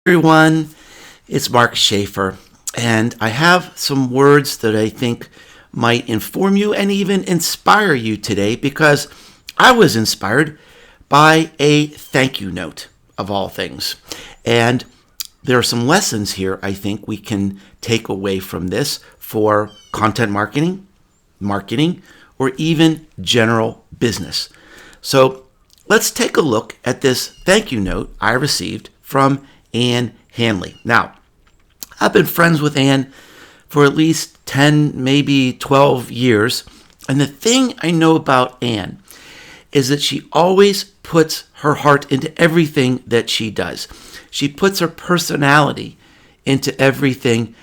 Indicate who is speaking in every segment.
Speaker 1: Everyone, it's Mark Schaefer, and I have some words that I think might inform you and even inspire you today because I was inspired by a thank you note of all things. And there are some lessons here I think we can take away from this for content marketing, or even general business. So let's take a look at this thank you note I received from Ann Hanley. Now, I've been friends with Ann for at least 10, maybe 12 years. And the thing I know about Ann is that she always puts her heart into everything that she does. She puts her personality into everything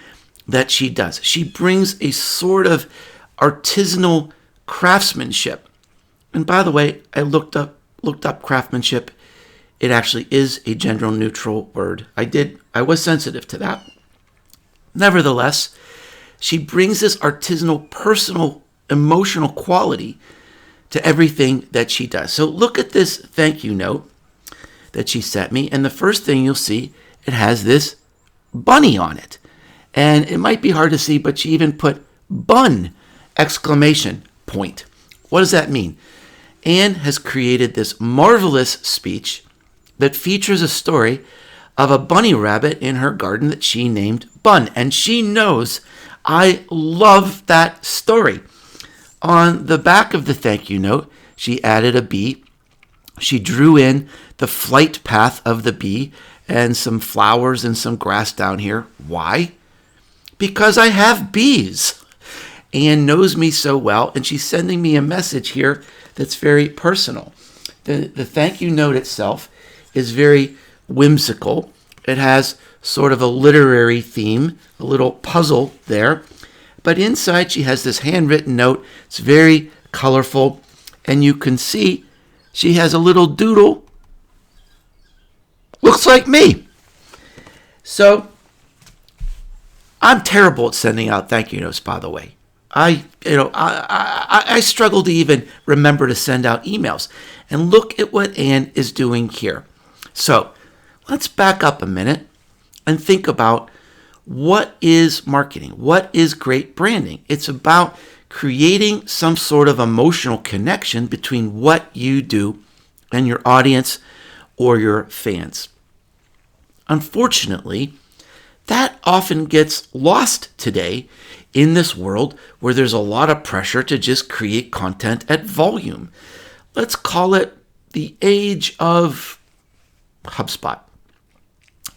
Speaker 1: that she does. She brings a sort of artisanal craftsmanship. And by the way, I looked up craftsmanship. It actually is a gender neutral word. I was sensitive to that. Nevertheless, she brings this artisanal, personal, emotional quality to everything that she does. So look at this thank you note that she sent me. And the first thing you'll see, it has this bunny on it. And it might be hard to see, but she even put bun exclamation point. What does that mean? Anne has created this marvelous speech that features a story of a bunny rabbit in her garden that she named Bun. And she knows I love that story. On the back of the thank you note, she added a bee. She drew in the flight path of the bee and some flowers and some grass down here. Why? Because I have bees. Anne knows me so well, and she's sending me a message here that's very personal. The thank you note itself is very whimsical. It has sort of a literary theme, a little puzzle there. But inside she has this handwritten note. It's very colorful. And you can see she has a little doodle. Looks like me. So I'm terrible at sending out thank you notes, by the way. I struggle to even remember to send out emails. And look at what Anne is doing here. So let's back up a minute and think about what is marketing? What is great branding? It's about creating some sort of emotional connection between what you do and your audience or your fans. Unfortunately, that often gets lost today in this world where there's a lot of pressure to just create content at volume. Let's call it the age of HubSpot,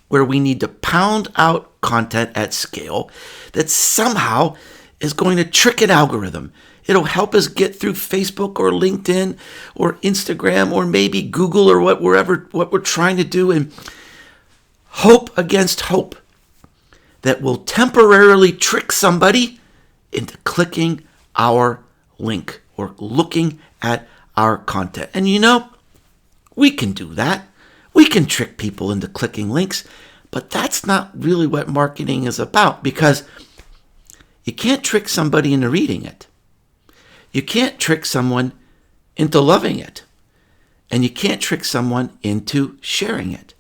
Speaker 1: where we need to pound out content at scale that somehow is going to trick an algorithm. It'll help us get through Facebook or LinkedIn or Instagram or maybe Google or what we're trying to do, and hope against hope that will temporarily trick somebody into clicking our link or looking at our content. And we can do that. We can trick people into clicking links, but that's not really what marketing is about, because you can't trick somebody into reading it. You can't trick someone into loving it. And you can't trick someone into sharing it.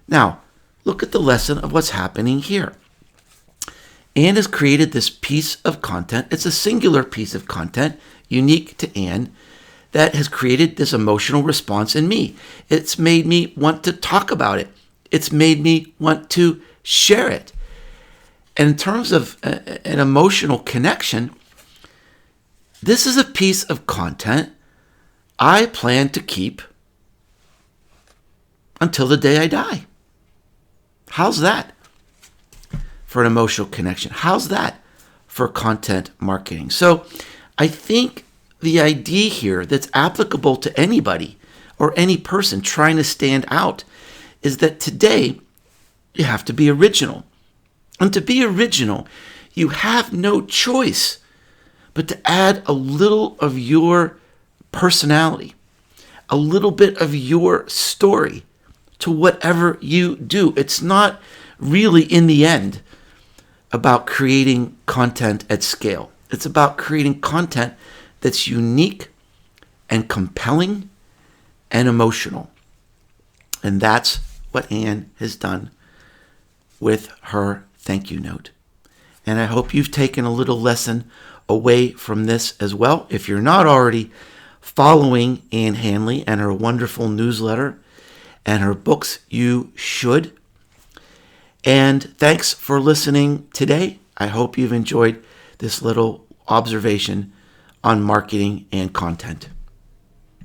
Speaker 1: Now, look at the lesson of what's happening here. Anne has created this piece of content. It's a singular piece of content, unique to Anne, that has created this emotional response in me. It's made me want to talk about it. It's made me want to share it. And in terms of an emotional connection, this is a piece of content I plan to keep until the day I die. How's that for an emotional connection? How's that for content marketing? So I think the idea here that's applicable to anybody or any person trying to stand out is that today you have to be original. And to be original, you have no choice but to add a little of your personality, a little bit of your story to whatever you do. It's not really, in the end, about creating content at scale. It's about creating content that's unique and compelling and emotional. And that's what Anne has done with her thank you note. And I hope you've taken a little lesson away from this as well. If you're not already following Ann Hanley and her wonderful newsletter and her books, you should. And thanks for listening today. I hope you've enjoyed this little observation on marketing and content.